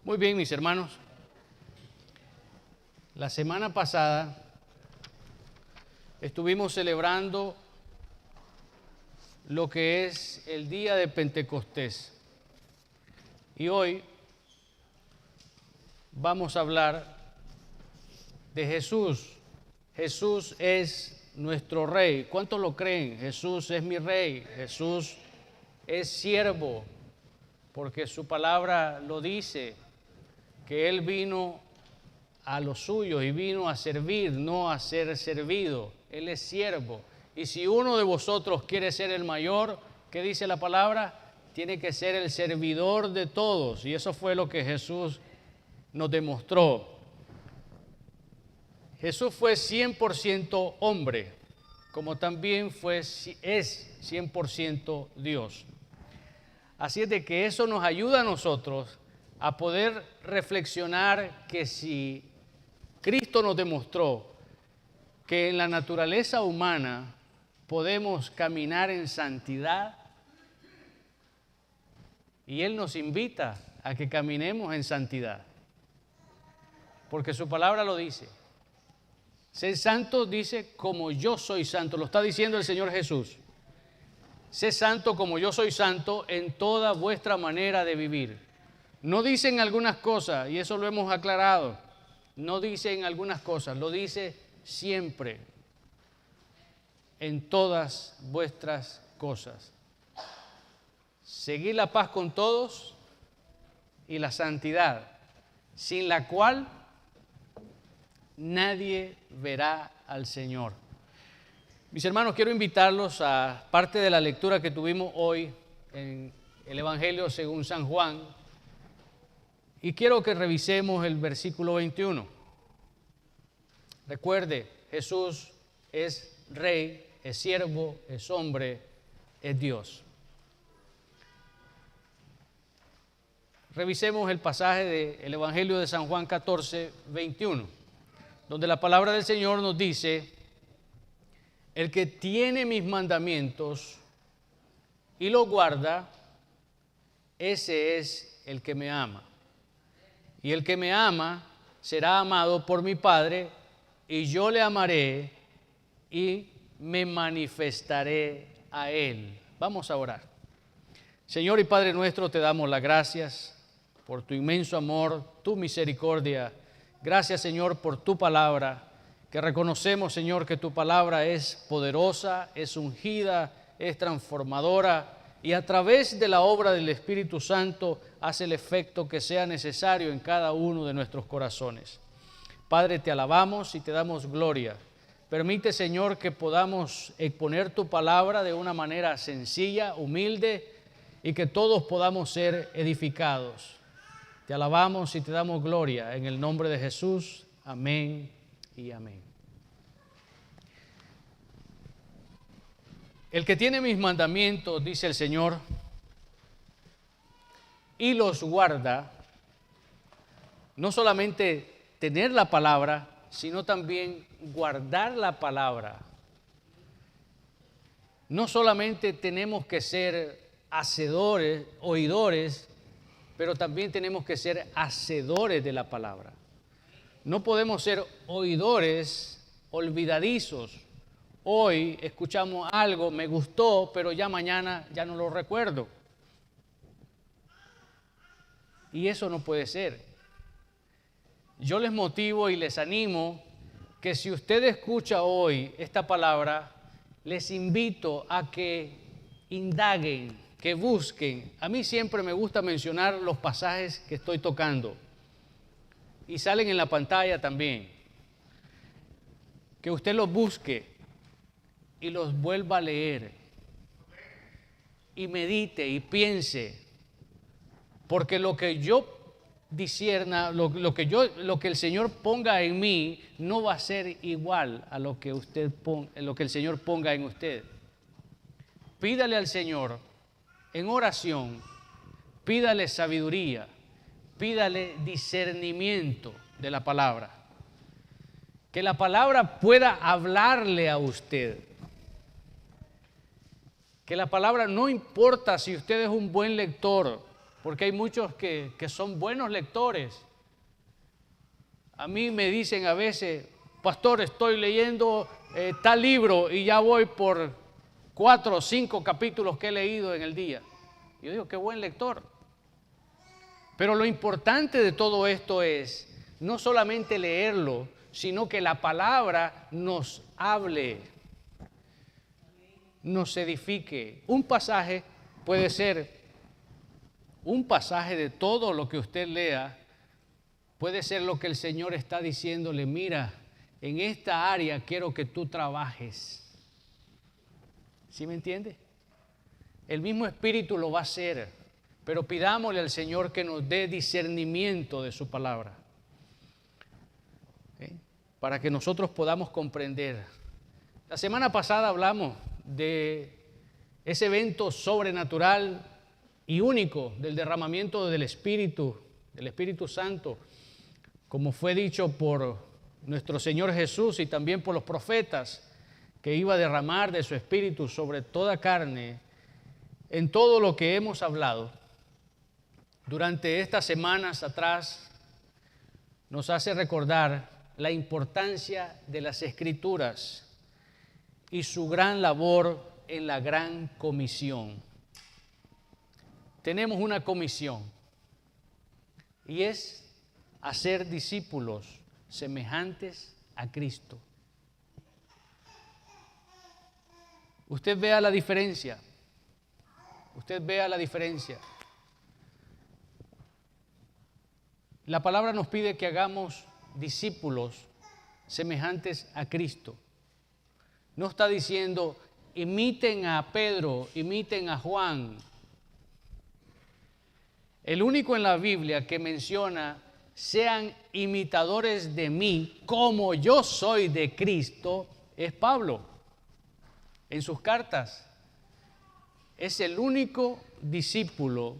Muy bien, mis hermanos. La semana pasada estuvimos celebrando lo que es el día de Pentecostés. Y hoy vamos a hablar de Jesús. Jesús es nuestro Rey. ¿Cuántos lo creen? Jesús es mi Rey. Jesús es siervo, porque su palabra lo dice, que Él vino a los suyos y vino a servir, no a ser servido. Él es siervo. Y si uno de vosotros quiere ser el mayor, ¿qué dice la palabra? Tiene que ser el servidor de todos. Y eso fue lo que Jesús nos demostró. Jesús fue 100% hombre, como también es 100% Dios. Así es de que eso nos ayuda a nosotros a poder reflexionar que si Cristo nos demostró que en la naturaleza humana podemos caminar en santidad, y Él nos invita a que caminemos en santidad, porque su palabra lo dice. Sé santo, dice, como yo soy santo, lo está diciendo el Señor Jesús. Sé santo como yo soy santo en toda vuestra manera de vivir. No dicen algunas cosas, y eso lo hemos aclarado, no dicen algunas cosas, lo dice siempre, en todas vuestras cosas. Seguid la paz con todos y la santidad, sin la cual nadie verá al Señor. Mis hermanos, quiero invitarlos a parte de la lectura que tuvimos hoy en el Evangelio según San Juan, y quiero que revisemos el versículo 21. Recuerde, Jesús es Rey, es siervo, es hombre, es Dios. Revisemos el pasaje del Evangelio de San Juan 14, 21, donde la palabra del Señor nos dice: el que tiene mis mandamientos y los guarda, ese es el que me ama. Y el que me ama será amado por mi Padre, y yo le amaré y me manifestaré a él. Vamos a orar. Señor y Padre nuestro, te damos las gracias por tu inmenso amor, tu misericordia. Gracias, Señor, por tu palabra, que reconocemos, Señor, que tu palabra es poderosa, es ungida, es transformadora, y a través de la obra del Espíritu Santo hace el efecto que sea necesario en cada uno de nuestros corazones. Padre, te alabamos y te damos gloria. Permite, Señor, que podamos exponer tu palabra de una manera sencilla, humilde, y que todos podamos ser edificados. Te alabamos y te damos gloria en el nombre de Jesús. Amén y amén. El que tiene mis mandamientos, dice el Señor, y los guarda, no solamente tener la palabra, sino también guardar la palabra. No solamente tenemos que ser hacedores, oidores, pero también tenemos que ser hacedores de la palabra. No podemos ser oidores olvidadizos. Hoy escuchamos algo, me gustó, pero ya mañana ya no lo recuerdo. Y eso no puede ser. Yo les motivo y les animo que si usted escucha hoy esta palabra, les invito a que indaguen, que busquen. A mí siempre me gusta mencionar los pasajes que estoy tocando y salen en la pantalla también. Que usted los busque y los vuelva a leer y medite y piense, porque lo que yo discierna, lo que el Señor ponga en mí no va a ser igual a lo que el Señor ponga en usted. Pídale al Señor en oración, pídale sabiduría, pídale discernimiento de la palabra, que la palabra pueda hablarle a usted. Que la palabra, no importa si usted es un buen lector, porque hay muchos que son buenos lectores. A mí me dicen a veces, pastor, estoy leyendo tal libro y ya voy por 4 o 5 capítulos que he leído en el día. Yo digo, qué buen lector. Pero lo importante de todo esto es no solamente leerlo, sino que la palabra nos hable, nos edifique. Un pasaje puede ser, un pasaje de todo lo que usted lea, puede ser lo que el Señor está diciéndole, mira, en esta área quiero que tú trabajes. ¿Sí me entiende? El mismo Espíritu lo va a hacer, pero pidámosle al Señor que nos dé discernimiento de su palabra, ¿okay? Para que nosotros podamos comprender. La semana pasada hablamos de ese evento sobrenatural y único del derramamiento del Espíritu Santo, como fue dicho por nuestro Señor Jesús y también por los profetas, que iba a derramar de su Espíritu sobre toda carne. En todo lo que hemos hablado durante estas semanas atrás nos hace recordar la importancia de las Escrituras y su gran labor en la gran comisión. Tenemos una comisión y es hacer discípulos semejantes a Cristo. Usted vea la diferencia. Usted vea la diferencia. La palabra nos pide que hagamos discípulos semejantes a Cristo. No está diciendo, imiten a Pedro, imiten a Juan. El único en la Biblia que menciona, sean imitadores de mí, como yo soy de Cristo, es Pablo. En sus cartas, es el único discípulo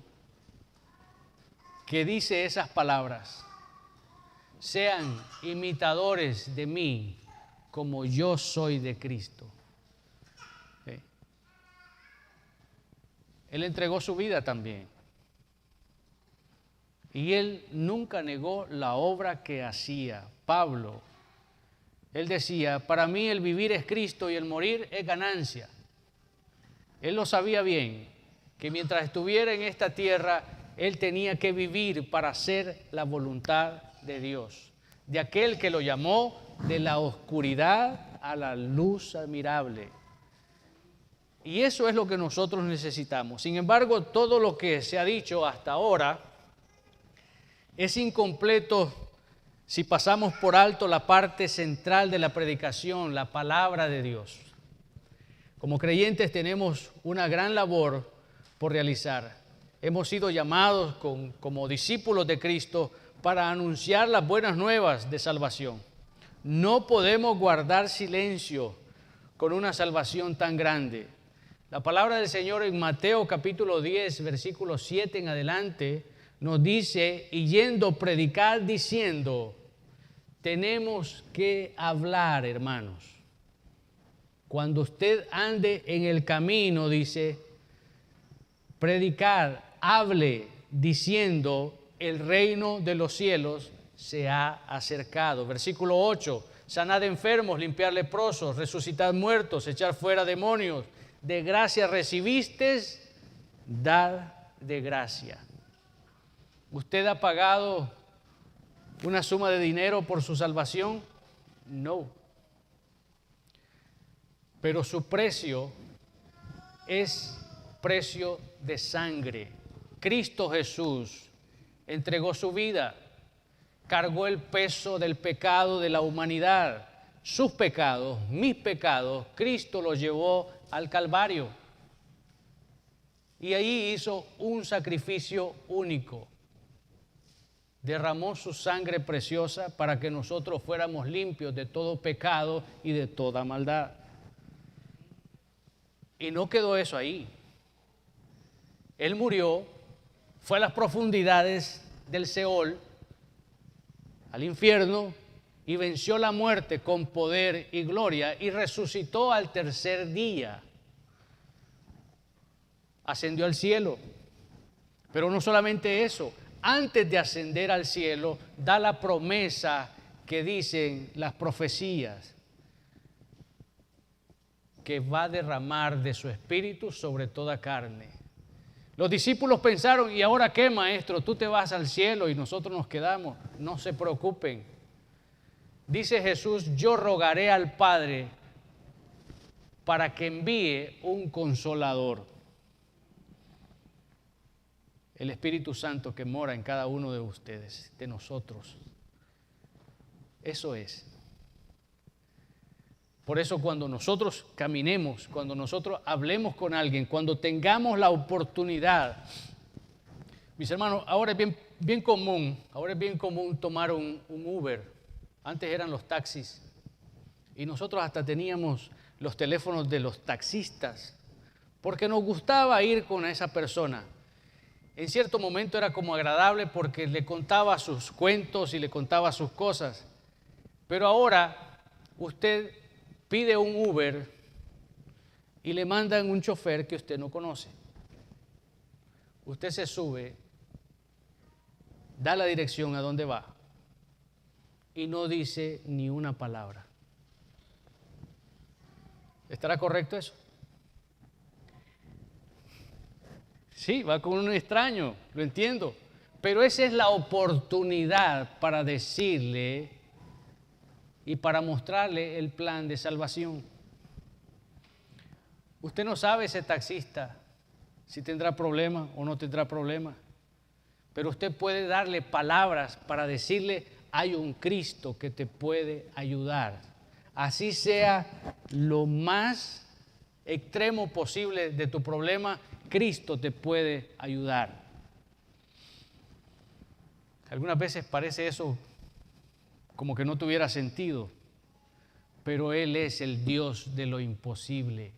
que dice esas palabras. Sean imitadores de mí, como yo soy de Cristo. ¿Sí? Él entregó su vida también. Y él nunca negó la obra que hacía. Pablo, él decía, para mí el vivir es Cristo y el morir es ganancia. Él lo sabía bien, que mientras estuviera en esta tierra, él tenía que vivir para hacer la voluntad de Dios, de aquel que lo llamó de la oscuridad a la luz admirable. Y eso es lo que nosotros necesitamos. Sin embargo, todo lo que se ha dicho hasta ahora es incompleto si pasamos por alto la parte central de la predicación, la palabra de Dios. Como creyentes tenemos una gran labor por realizar. Hemos sido llamados como discípulos de Cristo para anunciar las buenas nuevas de salvación. No podemos guardar silencio con una salvación tan grande. La palabra del Señor en Mateo capítulo 10, versículo 7 en adelante, nos dice, y yendo predicar diciendo, tenemos que hablar, hermanos. Cuando usted ande en el camino, dice, predicar, hable diciendo, el reino de los cielos se ha acercado. Versículo 8, sanad enfermos, limpiar leprosos, resucitad muertos, echar fuera demonios. De gracia recibisteis, dad de gracia. ¿Usted ha pagado una suma de dinero por su salvación? No. Pero su precio es precio de sangre. Cristo Jesús entregó su vida, cargó el peso del pecado de la humanidad. Sus pecados, mis pecados, Cristo los llevó al Calvario. Y ahí hizo un sacrificio único. Derramó su sangre preciosa para que nosotros fuéramos limpios de todo pecado y de toda maldad. Y no quedó eso ahí. Él murió, fue a las profundidades del Seol, al infierno, y venció la muerte con poder y gloria, y resucitó al tercer día. Ascendió al cielo, Pero no solamente eso, antes de ascender al cielo, da la promesa que dicen las profecías, que va a derramar de su espíritu sobre toda carne. Los discípulos pensaron, ¿y ahora qué, maestro? Tú te vas al cielo y nosotros nos quedamos. No se preocupen. Dice Jesús, yo rogaré al Padre para que envíe un consolador. El Espíritu Santo que mora en cada uno de ustedes, de nosotros. Eso es. Por eso cuando nosotros caminemos, cuando nosotros hablemos con alguien, cuando tengamos la oportunidad, mis hermanos, ahora es bien común tomar un Uber. Antes eran los taxis y nosotros hasta teníamos los teléfonos de los taxistas porque nos gustaba ir con esa persona. En cierto momento era como agradable porque le contaba sus cuentos y le contaba sus cosas. Pero ahora usted pide un Uber y le mandan un chofer que usted no conoce. Usted se sube, da la dirección a dónde va y no dice ni una palabra. ¿Estará correcto eso? Sí, va con un extraño, lo entiendo. Pero esa es la oportunidad para decirle y para mostrarle el plan de salvación. Usted no sabe, ese taxista, si tendrá problema o no tendrá problema. Pero usted puede darle palabras para decirle, hay un Cristo que te puede ayudar. Así sea lo más extremo posible de tu problema, Cristo te puede ayudar. Algunas veces parece eso como que no tuviera sentido, pero Él es el Dios de lo imposible.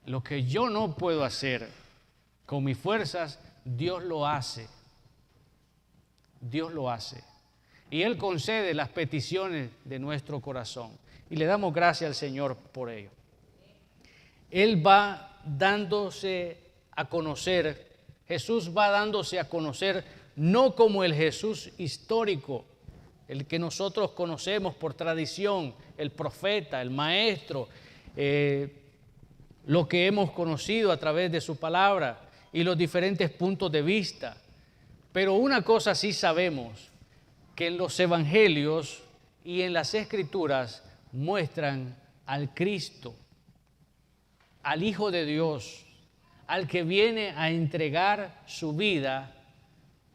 Lo que yo no puedo hacer con mis fuerzas, Dios lo hace. Dios lo hace. Y Él concede las peticiones de nuestro corazón. Y le damos gracias al Señor por ello. Él va dándose a conocer, Jesús va dándose a conocer no como el Jesús histórico, el que nosotros conocemos por tradición, el profeta, el maestro, lo que hemos conocido a través de su palabra y los diferentes puntos de vista. Pero una cosa sí sabemos, que en los evangelios y en las escrituras muestran al Cristo, al Hijo de Dios, al que viene a entregar su vida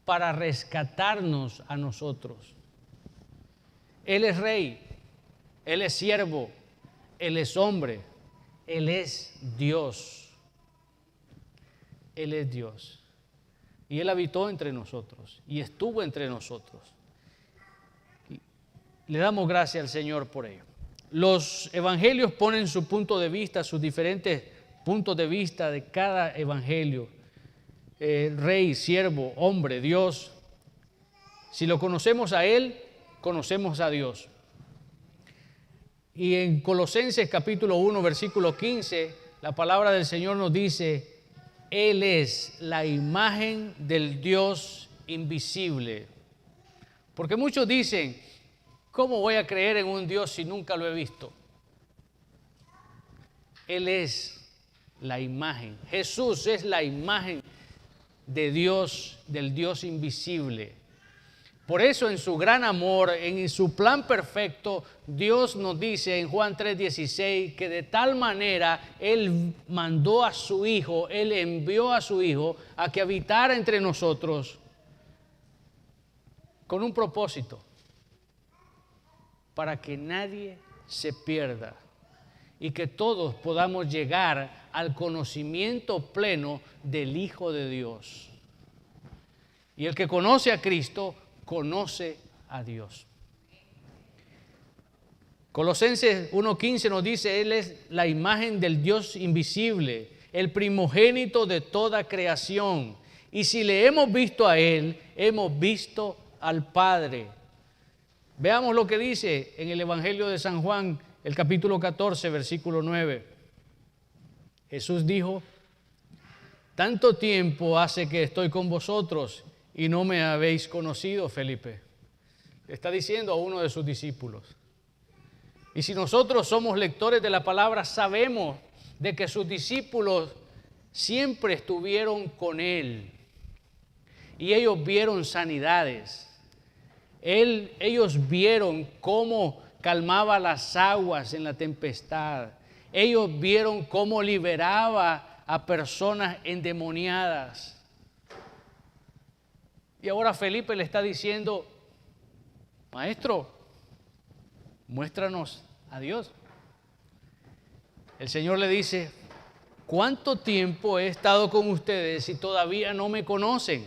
para rescatarnos a nosotros. Él es rey, Él es siervo, Él es hombre, Él es Dios. Él es Dios. Y Él habitó entre nosotros y estuvo entre nosotros. Le damos gracias al Señor por ello. Los evangelios ponen su punto de vista, sus diferentes puntos de vista de cada evangelio. Rey, siervo, hombre, Dios. Si lo conocemos a Él, conocemos a Dios. Y en Colosenses capítulo 1, versículo 15, la palabra del Señor nos dice, Él es la imagen del Dios invisible. Porque muchos dicen, ¿cómo voy a creer en un Dios si nunca lo he visto? Él es la imagen. Jesús es la imagen de Dios, del Dios invisible. Por eso en su gran amor, en su plan perfecto, Dios nos dice en Juan 3:16 que de tal manera Él mandó a su Hijo, Él envió a su Hijo a que habitara entre nosotros con un propósito, para que nadie se pierda y que todos podamos llegar al conocimiento pleno del Hijo de Dios. Y el que conoce a Cristo, conoce a Dios. Colosenses 1:15 nos dice, Él es la imagen del Dios invisible, el primogénito de toda creación. Y si le hemos visto a Él, hemos visto al Padre. Veamos lo que dice en el Evangelio de San Juan, el capítulo 14, versículo 9. Jesús dijo, tanto tiempo hace que estoy con vosotros y no me habéis conocido, Felipe. Le está diciendo a uno de sus discípulos. Y si nosotros somos lectores de la palabra, sabemos de que sus discípulos siempre estuvieron con Él. Y ellos vieron sanidades. Ellos vieron cómo calmaba las aguas en la tempestad. Ellos vieron cómo liberaba a personas endemoniadas. Y ahora Felipe le está diciendo, Maestro, muéstranos a Dios. El Señor le dice, ¿cuánto tiempo he estado con ustedes y todavía no me conocen?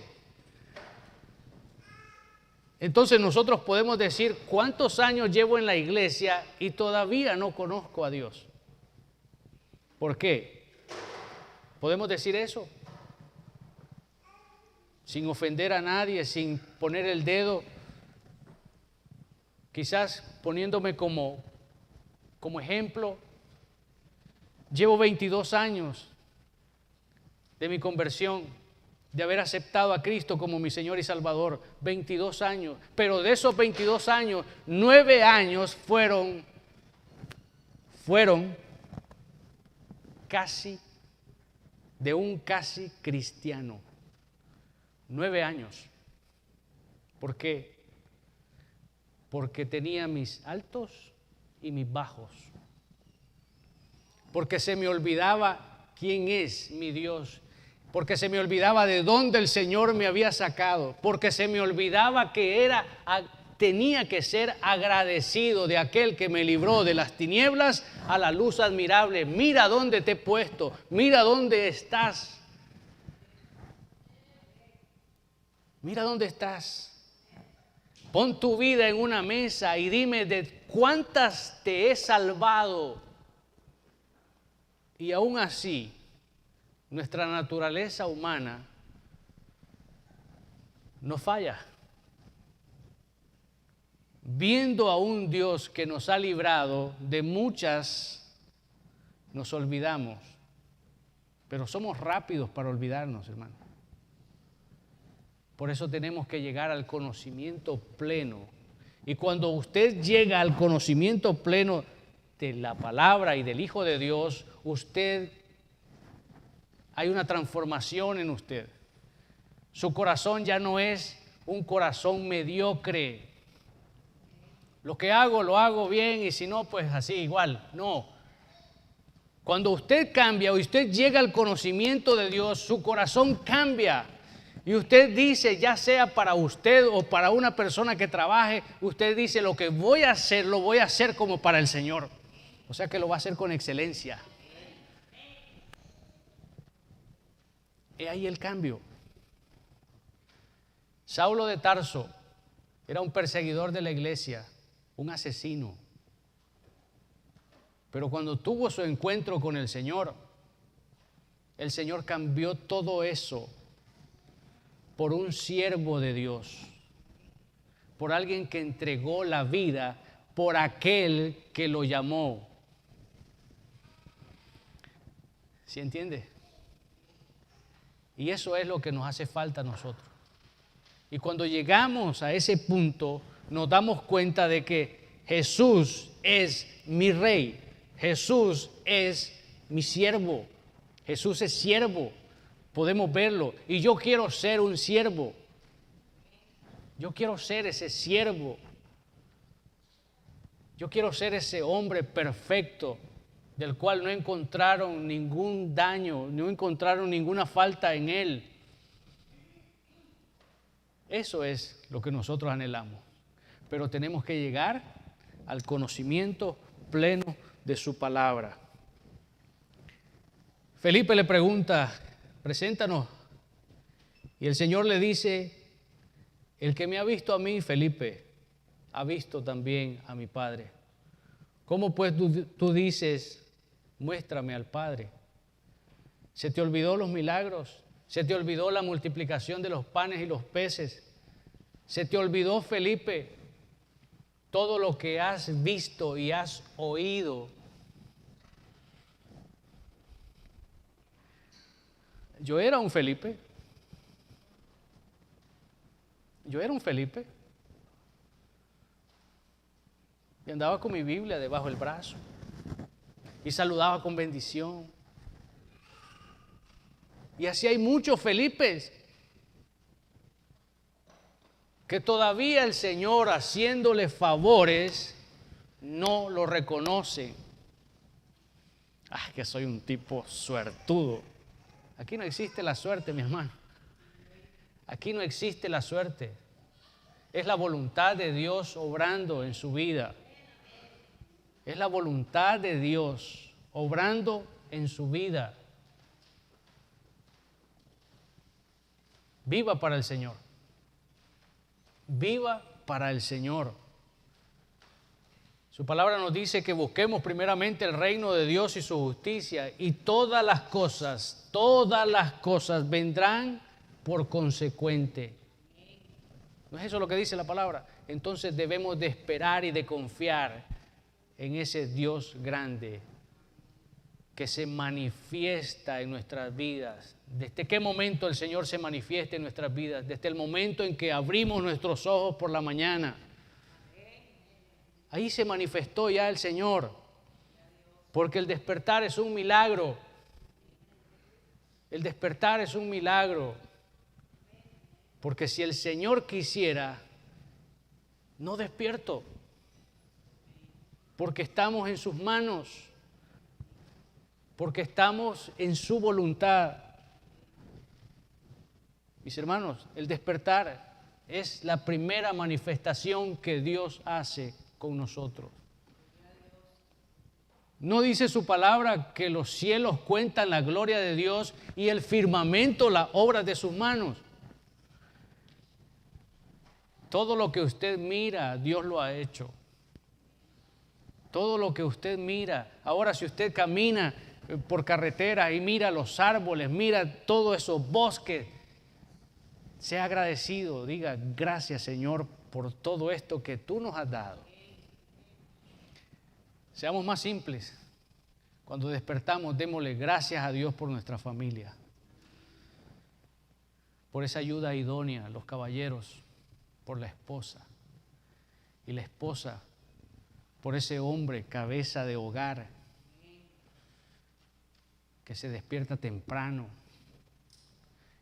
Entonces nosotros podemos decir, ¿cuántos años llevo en la iglesia y todavía no conozco a Dios? ¿Por qué? ¿Podemos decir eso? Sin ofender a nadie, sin poner el dedo, quizás poniéndome como ejemplo. Llevo 22 años de mi conversión, de haber aceptado a Cristo como mi Señor y Salvador. 22 años. Pero de esos 22 años, 9 años fueron casi, de un casi cristiano. 9 años. ¿Por qué? Porque tenía mis altos y mis bajos. Porque se me olvidaba quién es mi Dios. Porque se me olvidaba de dónde el Señor me había sacado. Porque se me olvidaba que tenía que ser agradecido de aquel que me libró de las tinieblas a la luz admirable. Mira dónde te he puesto. Mira dónde estás. Mira dónde estás. Pon tu vida en una mesa y dime de cuántas te he salvado. Y aún así, nuestra naturaleza humana no falla. Viendo a un Dios que nos ha librado de muchas, nos olvidamos. Pero somos rápidos para olvidarnos, hermano. Por eso tenemos que llegar al conocimiento pleno. Y cuando usted llega al conocimiento pleno de la palabra y del Hijo de Dios, hay una transformación en usted. Su corazón ya no es un corazón mediocre. Lo que hago, lo hago bien y si no, pues así igual. No. Cuando usted cambia o usted llega al conocimiento de Dios, su corazón cambia. Y usted dice, ya sea para usted o para una persona que trabaje, usted dice, lo que voy a hacer, lo voy a hacer como para el Señor. O sea que lo va a hacer con excelencia. He ahí el cambio. Saulo de Tarso era un perseguidor de la iglesia, un asesino. Pero cuando tuvo su encuentro con el Señor cambió todo eso por un siervo de Dios, por alguien que entregó la vida por aquel que lo llamó. ¿Sí entiende? Y eso es lo que nos hace falta a nosotros. Y cuando llegamos a ese punto, nos damos cuenta de que Jesús es mi rey, Jesús es mi siervo, Jesús es siervo. Podemos verlo. Y yo quiero ser un siervo. Yo quiero ser ese siervo. Yo quiero ser ese hombre perfecto del cual no encontraron ningún daño, no encontraron ninguna falta en él. Eso es lo que nosotros anhelamos. Pero tenemos que llegar al conocimiento pleno de su palabra. Felipe le pregunta, preséntanos. Y el Señor le dice, el que me ha visto a mí, Felipe, ha visto también a mi Padre. ¿Cómo pues tú dices, muéstrame al Padre? ¿Se te olvidó los milagros? ¿Se te olvidó la multiplicación de los panes y los peces? ¿Se te olvidó, Felipe, todo lo que has visto y has oído? Yo era un Felipe. Y andaba con mi Biblia debajo del brazo. Y saludaba con bendición. Y así hay muchos Felipes que todavía el Señor, haciéndole favores, no lo reconoce. Que soy un tipo suertudo. Aquí no existe la suerte, mi hermano. Aquí no existe la suerte. Es la voluntad de Dios obrando en su vida. Es la voluntad de Dios obrando en su vida. Viva para el Señor. Viva para el Señor. Su palabra nos dice que busquemos primeramente el reino de Dios y su justicia, y todas las cosas vendrán por consecuente. ¿No es eso lo que dice la palabra? Entonces debemos de esperar y de confiar en ese Dios grande que se manifiesta en nuestras vidas. ¿Desde qué momento el Señor se manifiesta en nuestras vidas? Desde el momento en que abrimos nuestros ojos por la mañana. Ahí se manifestó ya el Señor, porque el despertar es un milagro. El despertar es un milagro, porque si el Señor quisiera, no despierto, porque estamos en sus manos, porque estamos en su voluntad. Mis hermanos, el despertar es la primera manifestación que Dios hace con nosotros. ¿No dice su palabra que los cielos cuentan la gloria de Dios y el firmamento la obra de sus manos? Todo lo que usted mira, Dios lo ha hecho. Todo lo que usted mira. Ahora, si usted camina por carretera y mira los árboles, mira todos esos bosques, sea agradecido, diga gracias, Señor, por todo esto que tú nos has dado. Seamos más simples. Cuando despertamos, démosle gracias a Dios por nuestra familia, por esa ayuda idónea, los caballeros, por la esposa, y la esposa por ese hombre, cabeza de hogar, que se despierta temprano,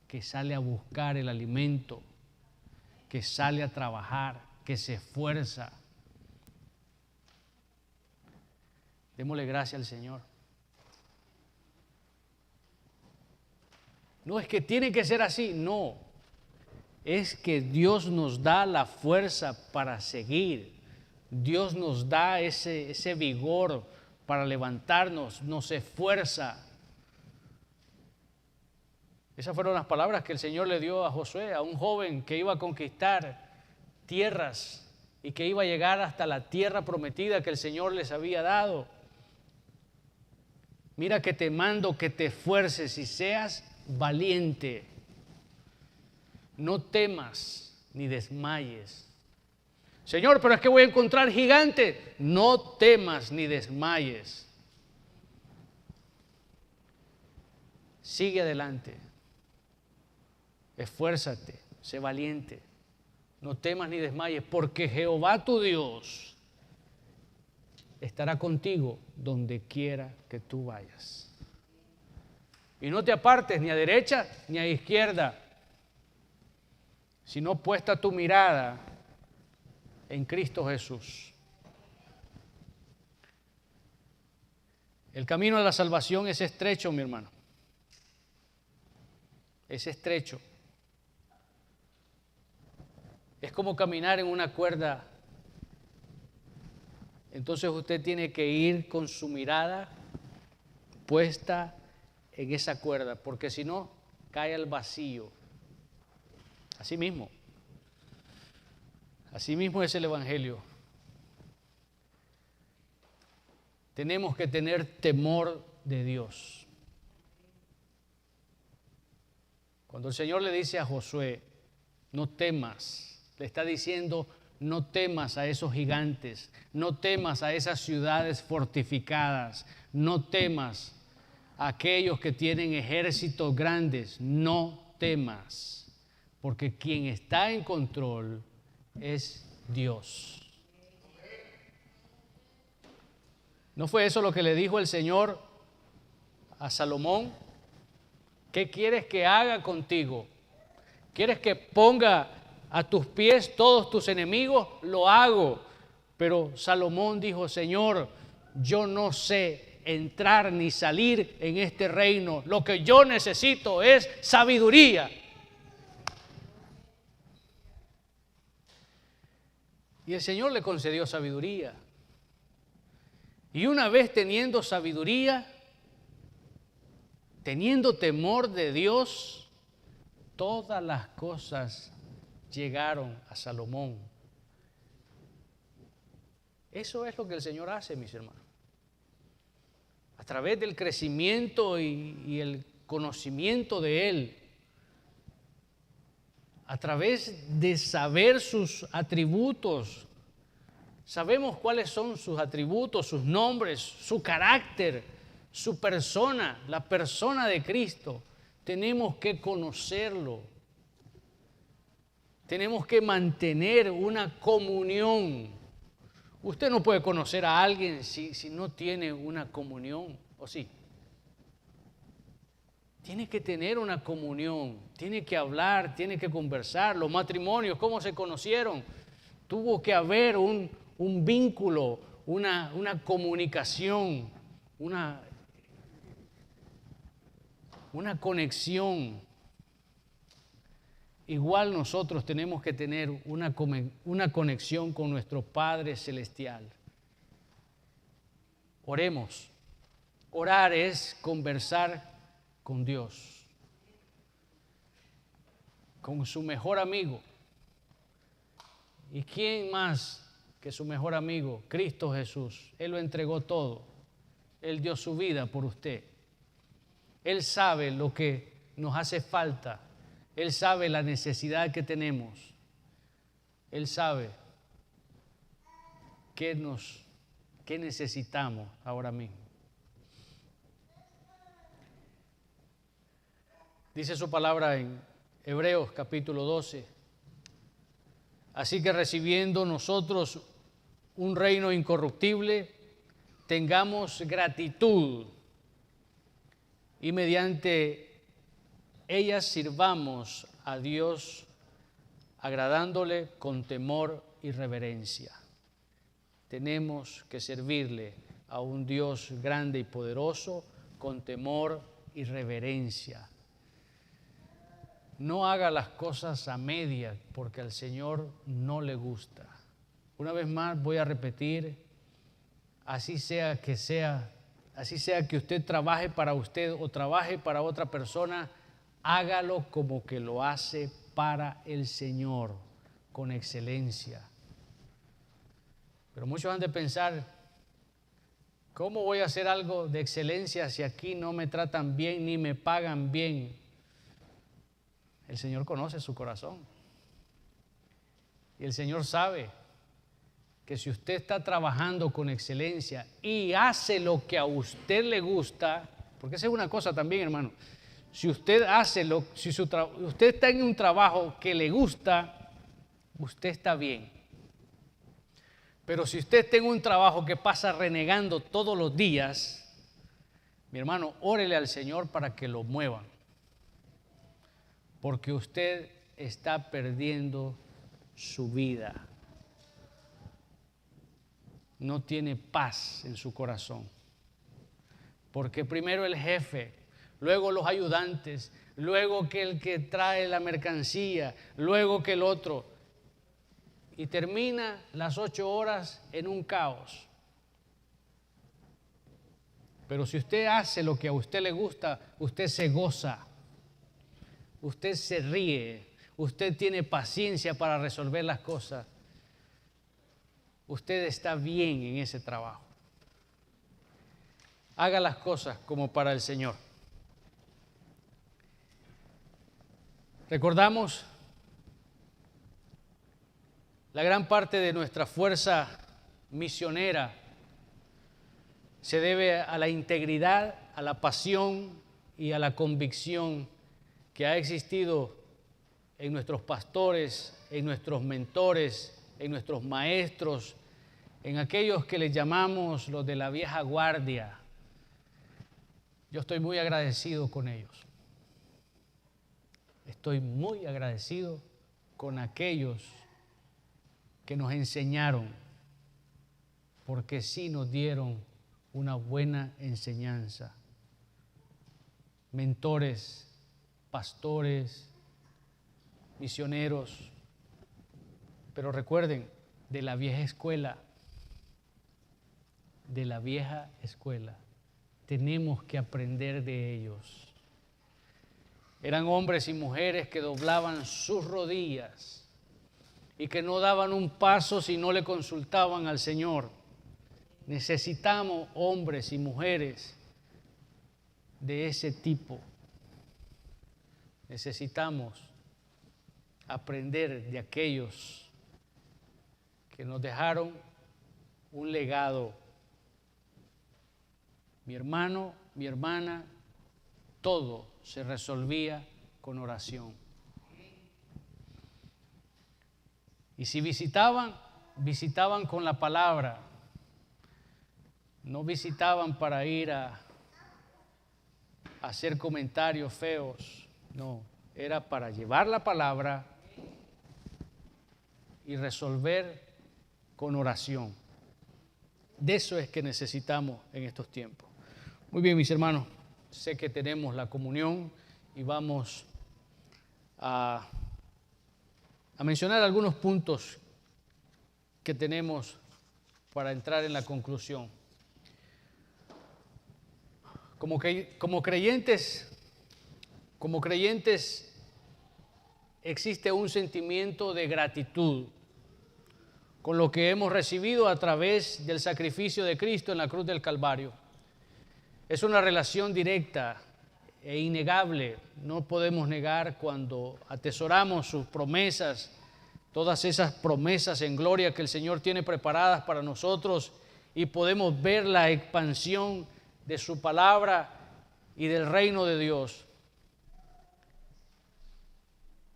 que sale a buscar el alimento, que sale a trabajar, que se esfuerza. Démosle gracias al Señor. No es que tiene que ser así, no. Es que Dios nos da la fuerza para seguir. Dios nos da ese vigor para levantarnos, nos esfuerza. Esas fueron las palabras que el Señor le dio a Josué, a un joven que iba a conquistar tierras y que iba a llegar hasta la tierra prometida que el Señor les había dado. Mira que te mando que te esfuerces y seas valiente. No temas ni desmayes. Señor, pero es que voy a encontrar gigantes. No temas ni desmayes. Sigue adelante. Esfuérzate, sé valiente. No temas ni desmayes, porque Jehová tu Dios estará contigo donde quiera que tú vayas. Y no te apartes ni a derecha ni a izquierda, sino puesta tu mirada en Cristo Jesús. El camino de la salvación es estrecho, mi hermano. Es estrecho. Es como caminar en una cuerda. Entonces usted tiene que ir con su mirada puesta en esa cuerda, porque si no, cae al vacío. Así mismo es el Evangelio. Tenemos que tener temor de Dios. Cuando el Señor le dice a Josué, no temas, le está diciendo, no temas a esos gigantes, no temas a esas ciudades fortificadas, no temas a aquellos que tienen ejércitos grandes: no temas, porque quien está en control es Dios. ¿No fue eso lo que le dijo el Señor a Salomón? ¿Qué quieres que haga contigo? ¿Quieres que ponga a tus pies todos tus enemigos? Lo hago. Pero Salomón dijo: Señor, yo no sé entrar ni salir en este reino. Lo que yo necesito es sabiduría. Y el Señor le concedió sabiduría. Y una vez teniendo sabiduría, teniendo temor de Dios, todas las cosas llegaron a Salomón. Eso es lo que el Señor hace, mis hermanos. A través del crecimiento y el conocimiento de Él, a través de saber sus atributos, sabemos cuáles son sus atributos, sus nombres, su carácter, su persona, la persona de Cristo. Tenemos que conocerlo. Tenemos que mantener una comunión. Usted no puede conocer a alguien si no tiene una comunión, ¿o sí? Tiene que tener una comunión, tiene que hablar, tiene que conversar. Los matrimonios, ¿cómo se conocieron? Tuvo que haber un vínculo, una comunicación, una conexión. Igual nosotros tenemos que tener una conexión con nuestro Padre Celestial. Oremos. Orar es conversar con Dios, con su mejor amigo. ¿Y quién más que su mejor amigo? Cristo Jesús. Él lo entregó todo. Él dio su vida por usted. Él sabe lo que nos hace falta. Él sabe la necesidad que tenemos. Él sabe qué necesitamos ahora mismo. Dice su palabra en Hebreos capítulo 12. Así que recibiendo nosotros un reino incorruptible, tengamos gratitud y mediante ella sirvamos a Dios, agradándole con temor y reverencia. Tenemos que servirle a un Dios grande y poderoso con temor y reverencia. No haga las cosas a medias, porque al Señor no le gusta. Una vez más voy a repetir: así sea que usted trabaje para usted o trabaje para otra persona, hágalo como que lo hace para el Señor, con excelencia. Pero muchos han de pensar: ¿cómo voy a hacer algo de excelencia si aquí no me tratan bien ni me pagan bien? El Señor conoce su corazón. Y el Señor sabe que si usted está trabajando con excelencia y hace lo que a usted le gusta, porque esa es una cosa también, hermano. Si usted usted está en un trabajo que le gusta, usted está bien. Pero si usted está en un trabajo que pasa renegando todos los días, mi hermano, órele al Señor para que lo muevan. Porque usted está perdiendo su vida. No tiene paz en su corazón. Porque primero el jefe, luego los ayudantes, luego que el que trae la mercancía, luego que el otro. Y termina las 8 horas en un caos. Pero si usted hace lo que a usted le gusta, usted se goza. Usted se ríe, usted tiene paciencia para resolver las cosas. Usted está bien en ese trabajo. Haga las cosas como para el Señor. Recordamos la gran parte de nuestra fuerza misionera se debe a la integridad, a la pasión y a la convicción que ha existido en nuestros pastores, en nuestros mentores, en nuestros maestros, en aquellos que les llamamos los de la vieja guardia. Yo estoy muy agradecido con ellos. Estoy muy agradecido con aquellos que nos enseñaron, porque sí nos dieron una buena enseñanza. Mentores, pastores, misioneros, pero recuerden, de la vieja escuela, tenemos que aprender de ellos. Eran hombres y mujeres que doblaban sus rodillas y que no daban un paso si no le consultaban al Señor. Necesitamos hombres y mujeres de ese tipo. Necesitamos aprender de aquellos que nos dejaron un legado. Mi hermano, mi hermana, todo se resolvía con oración. Y si visitaban con la palabra. No visitaban para ir a hacer comentarios feos. No, era para llevar la palabra y resolver con oración. De eso es que necesitamos en estos tiempos. Muy bien, mis hermanos, sé que tenemos la comunión y vamos a mencionar algunos puntos que tenemos para entrar en la conclusión. Como creyentes existe un sentimiento de gratitud con lo que hemos recibido a través del sacrificio de Cristo en la cruz del Calvario. Es una relación directa e innegable. No podemos negar cuando atesoramos sus promesas, todas esas promesas en gloria que el Señor tiene preparadas para nosotros, y podemos ver la expansión de su palabra y del reino de Dios.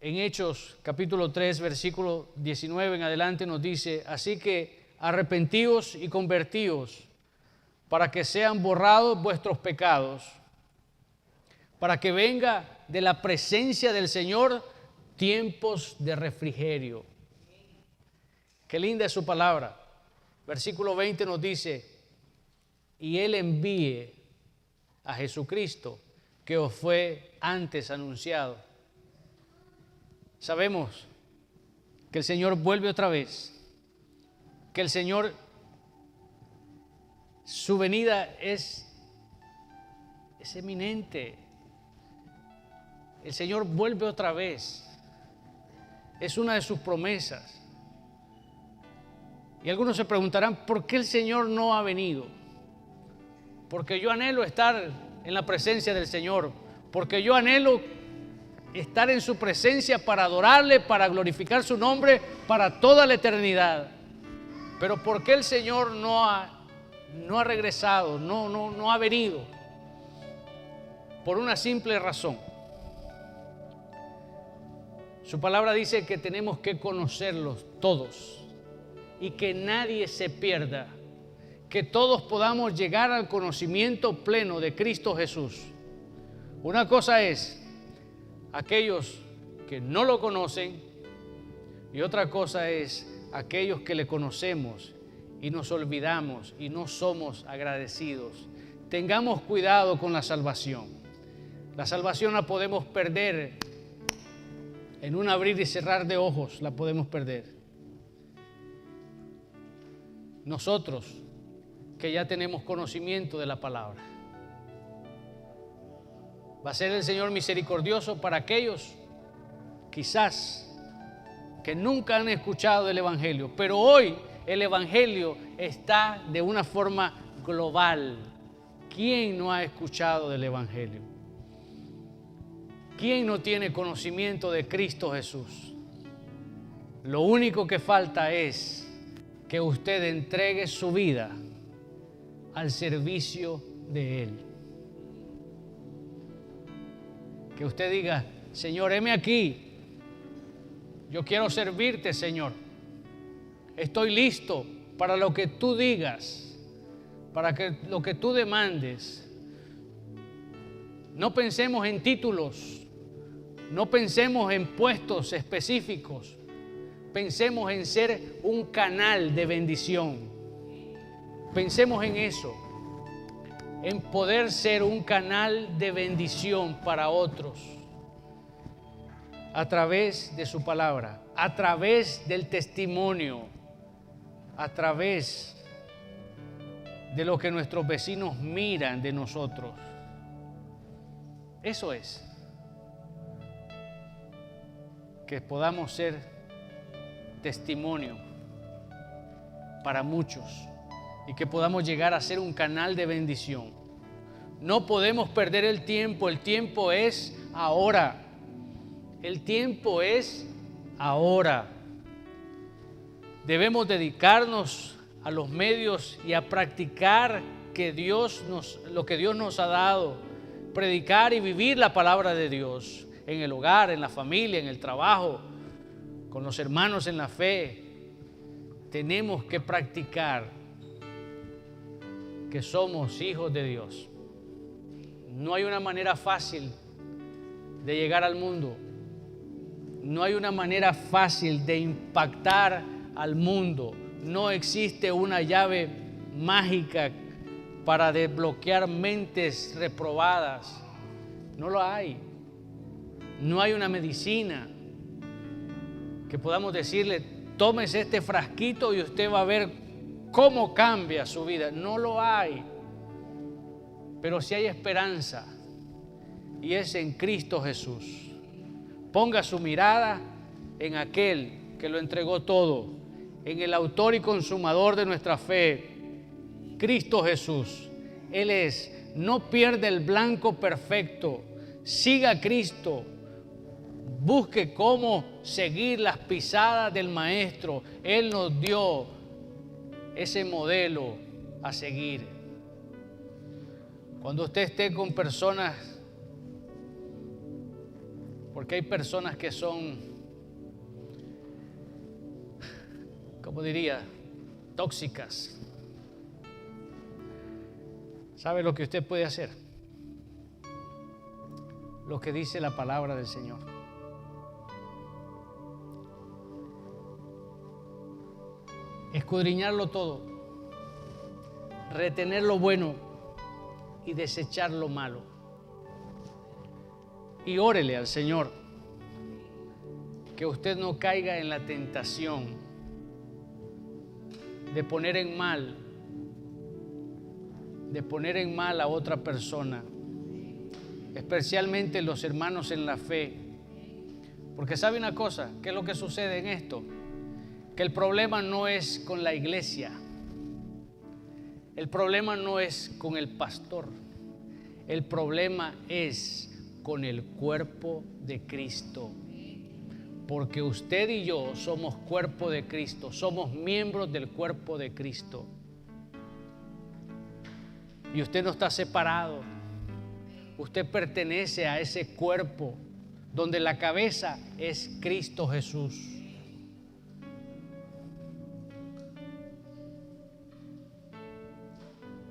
En Hechos capítulo 3, versículo 19 en adelante nos dice: así que arrepentíos y convertíos para que sean borrados vuestros pecados, para que venga de la presencia del Señor tiempos de refrigerio. Qué linda es su palabra. Versículo 20 nos dice: y Él envíe a Jesucristo, que os fue antes anunciado. Sabemos que el Señor vuelve otra vez, que el Señor, su venida es eminente. El Señor vuelve otra vez. Es una de sus promesas. Y algunos se preguntarán, ¿por qué el Señor no ha venido? Porque yo anhelo estar en la presencia del Señor, porque yo anhelo estar en su presencia para adorarle, para glorificar su nombre para toda la eternidad. Pero ¿por qué el Señor no ha regresado, no ha venido? Por una simple razón. Su palabra dice que tenemos que conocerlos todos y que nadie se pierda, que todos podamos llegar al conocimiento pleno de Cristo Jesús. Una cosa es aquellos que no lo conocen y otra cosa es aquellos que le conocemos y nos olvidamos y no somos agradecidos. Tengamos cuidado con la salvación. La salvación la podemos perder en un abrir y cerrar de ojos, la podemos perder. Nosotros que ya tenemos conocimiento de la palabra. Va a ser el Señor misericordioso para aquellos, quizás, que nunca han escuchado el Evangelio, pero hoy el Evangelio está de una forma global. ¿Quién no ha escuchado del Evangelio? ¿Quién no tiene conocimiento de Cristo Jesús? Lo único que falta es que usted entregue su vida al servicio de Él. Que usted diga: Señor, heme aquí. Yo quiero servirte, Señor. Estoy listo para lo que tú digas, para lo que tú demandes. No pensemos en títulos, no pensemos en puestos específicos. Pensemos en ser un canal de bendición. Pensemos en eso, en poder ser un canal de bendición para otros a través de su palabra, a través del testimonio, a través de lo que nuestros vecinos miran de nosotros. Eso es, que podamos ser testimonio para muchos y que podamos llegar a ser un canal de bendición. No podemos perder el tiempo es ahora. El tiempo es ahora. Debemos dedicarnos a los medios y a practicar lo que Dios nos ha dado, predicar y vivir la palabra de Dios en el hogar, en la familia, en el trabajo, con los hermanos en la fe. Tenemos que practicar que somos hijos de Dios. No hay una manera fácil de llegar al mundo. No hay una manera fácil de impactar al mundo. No existe una llave mágica para desbloquear mentes reprobadas. No lo hay. No hay una medicina que podamos decirle: tómese este frasquito y usted va a ver cómo cambia su vida. No lo hay. Pero sí hay esperanza, y es en Cristo Jesús. Ponga su mirada en aquel que lo entregó todo, en el autor y consumador de nuestra fe, Cristo Jesús. Él no pierde el blanco perfecto. Siga a Cristo. Busque cómo seguir las pisadas del Maestro. Él nos dio ese modelo a seguir. Cuando usted esté con personas, porque hay personas que son, ¿cómo diría?, tóxicas. ¿Sabe lo que usted puede hacer? Lo que dice la palabra del Señor. Escudriñarlo todo, retener lo bueno y desechar lo malo. Y órele al Señor que usted no caiga en la tentación de poner en mal a otra persona, especialmente los hermanos en la fe. Porque sabe una cosa, ¿qué es lo que sucede en esto? Que el problema no es con la iglesia, el problema no es con el pastor, el problema es con el cuerpo de Cristo. Porque usted y yo somos cuerpo de Cristo, somos miembros del cuerpo de Cristo. Y usted no está separado, usted pertenece a ese cuerpo donde la cabeza es Cristo Jesús.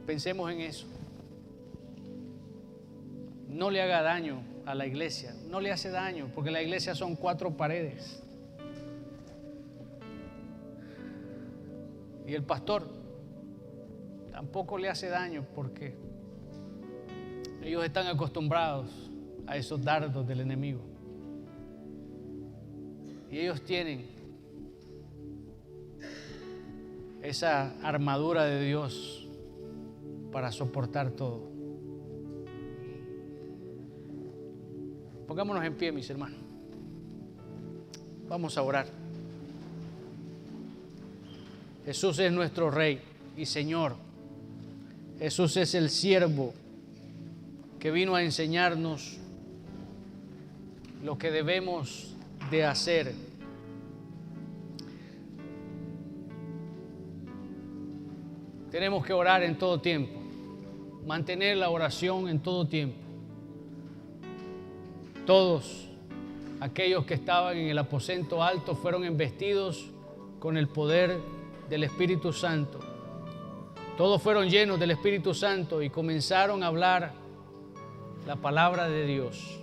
Pensemos en eso. No le haga daño a la iglesia, no le hace daño, porque la iglesia son 4 paredes. Y el pastor tampoco le hace daño, porque ellos están acostumbrados a esos dardos del enemigo. Y ellos tienen esa armadura de Dios para soportar todo. Pongámonos en pie, mis hermanos. Vamos a orar. Jesús es nuestro Rey y Señor. Jesús es el siervo que vino a enseñarnos lo que debemos de hacer. Tenemos que orar en todo tiempo. mantener la oración en todo tiempo. Todos aquellos que estaban en el aposento alto fueron embestidos con el poder del Espíritu Santo. Todos fueron llenos del Espíritu Santo y comenzaron a hablar la palabra de Dios.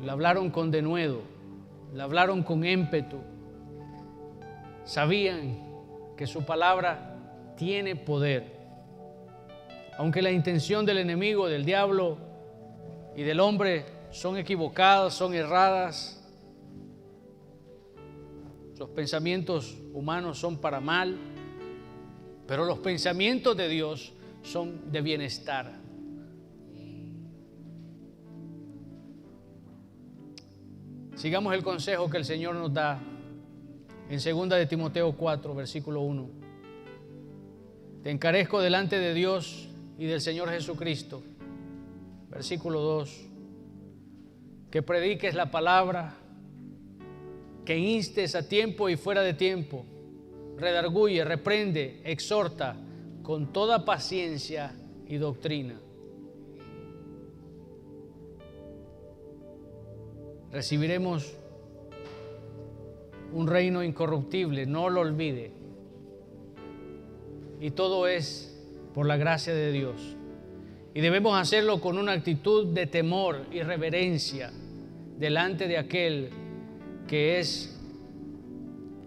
La hablaron con denuedo, la hablaron con ímpetu. Sabían que su palabra tiene poder. Aunque la intención del enemigo, del diablo y del hombre son equivocadas, son erradas, los pensamientos humanos son para mal, pero los pensamientos de Dios son de bienestar. Sigamos el consejo que el Señor nos da en 2 de Timoteo 4, versículo 1. Te encarezco delante de Dios y del Señor Jesucristo. Versículo 2. Que prediques la palabra, que instes a tiempo y fuera de tiempo, redarguye, reprende, exhorta con toda paciencia y doctrina. Recibiremos un reino incorruptible, no lo olvide. Y todo es por la gracia de Dios. Y debemos hacerlo con una actitud de temor y reverencia delante de aquel que es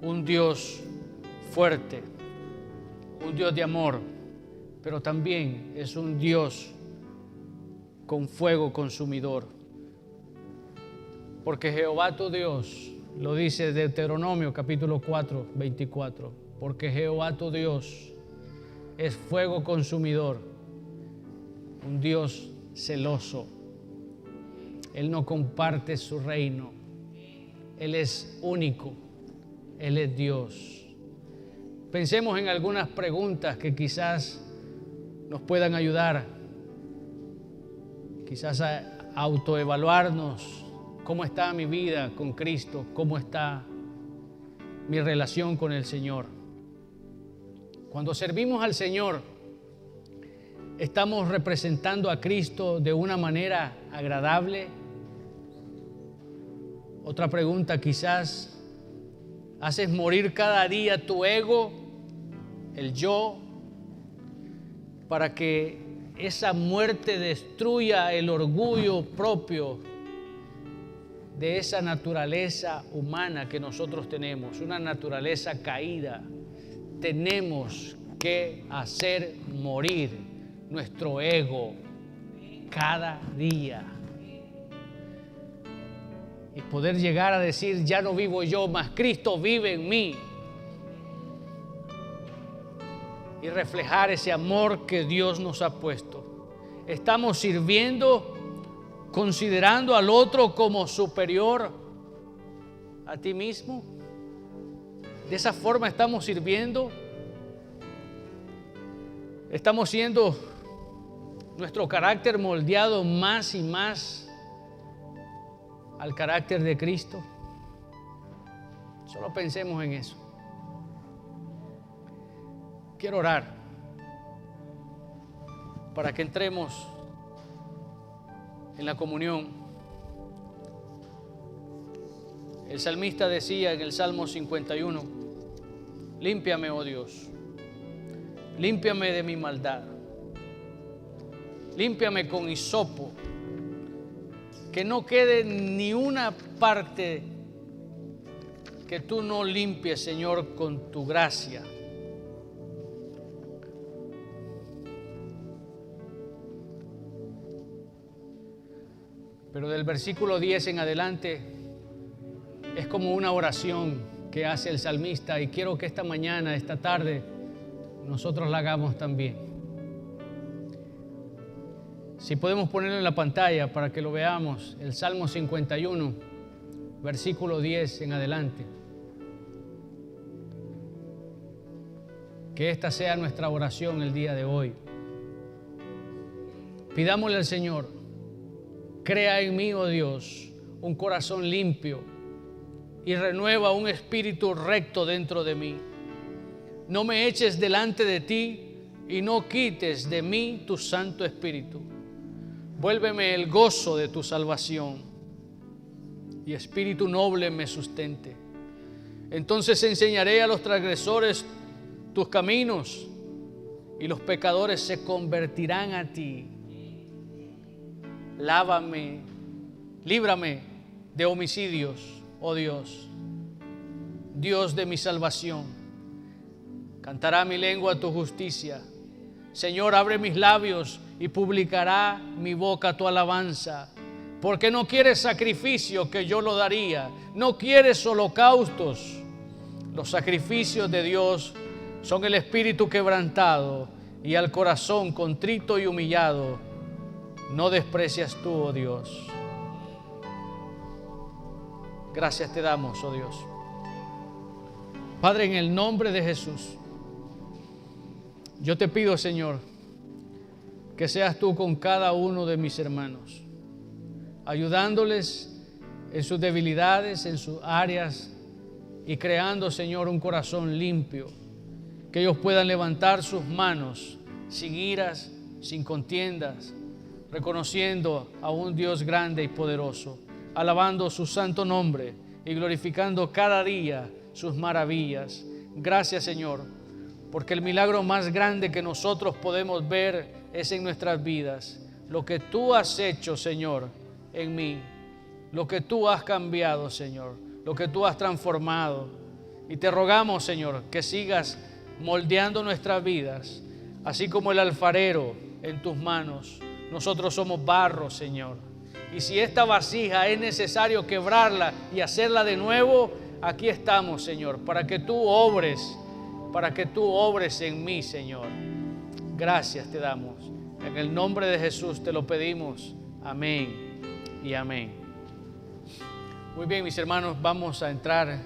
un Dios fuerte, un Dios de amor, pero también es un Dios con fuego consumidor. Porque Jehová tu Dios, lo dice Deuteronomio capítulo 4, 24, porque Jehová tu Dios es fuego consumidor, un Dios celoso. Él no comparte su reino. Él es único. Él es Dios. Pensemos en algunas preguntas que quizás nos puedan ayudar, quizás a autoevaluarnos. ¿Cómo está mi vida con Cristo? ¿Cómo está mi relación con el Señor? Cuando servimos al Señor, ¿estamos representando a Cristo de una manera agradable? Otra pregunta quizás, ¿haces morir cada día tu ego, el yo, para que esa muerte destruya el orgullo propio de esa naturaleza humana que nosotros tenemos, una naturaleza caída? Tenemos que hacer morir nuestro ego cada día y poder llegar a decir, ya no vivo yo, mas Cristo vive en mí, y reflejar ese amor que Dios nos ha puesto. Estamos sirviendo considerando al otro como superior a ti mismo. De esa forma estamos sirviendo. Estamos siendo nuestro carácter moldeado más y más al carácter de Cristo. Solo pensemos en eso. Quiero orar para que entremos en la comunión. El salmista decía en el Salmo 51, límpiame, oh Dios, límpiame de mi maldad, límpiame con hisopo, que no quede ni una parte que tú no limpies, Señor, con tu gracia. Pero del versículo 10 en adelante es como una oración que hace el salmista, y quiero que esta mañana, esta tarde, nosotros la hagamos también. Si podemos ponerlo en la pantalla para que lo veamos, el Salmo 51, versículo 10 en adelante. Que esta sea nuestra oración el día de hoy. Pidámosle al Señor, crea en mí, oh Dios, un corazón limpio y renueva un espíritu recto dentro de mí. No me eches delante de ti y no quites de mí tu Santo Espíritu. Vuélveme el gozo de tu salvación y espíritu noble me sustente. Entonces enseñaré a los transgresores tus caminos y los pecadores se convertirán a ti. Lávame, líbrame de homicidios, oh Dios, Dios de mi salvación. Cantará mi lengua tu justicia. Señor, abre mis labios y publicará mi boca tu alabanza. Porque no quieres sacrificio, que yo lo daría. No quieres holocaustos. Los sacrificios de Dios son el espíritu quebrantado, y al corazón contrito y humillado no desprecias tú, oh Dios. Gracias te damos, oh Dios. Padre, en el nombre de Jesús, yo te pido, Señor, que seas tú con cada uno de mis hermanos, ayudándoles en sus debilidades, en sus áreas, y creando, Señor, un corazón limpio, que ellos puedan levantar sus manos sin iras, sin contiendas, reconociendo a un Dios grande y poderoso, alabando su santo nombre y glorificando cada día sus maravillas. Gracias, Señor, porque el milagro más grande que nosotros podemos ver es en nuestras vidas. Lo que tú has hecho, Señor, en mí, lo que tú has cambiado, Señor, lo que tú has transformado. Y te rogamos, Señor, que sigas moldeando nuestras vidas, así como el alfarero en tus manos. Nosotros somos barro, Señor. Y si esta vasija es necesario quebrarla y hacerla de nuevo, aquí estamos, Señor, para que tú obres en mí, Señor. Gracias te damos. En el nombre de Jesús te lo pedimos. Amén y amén. Muy bien, mis hermanos, vamos a entrar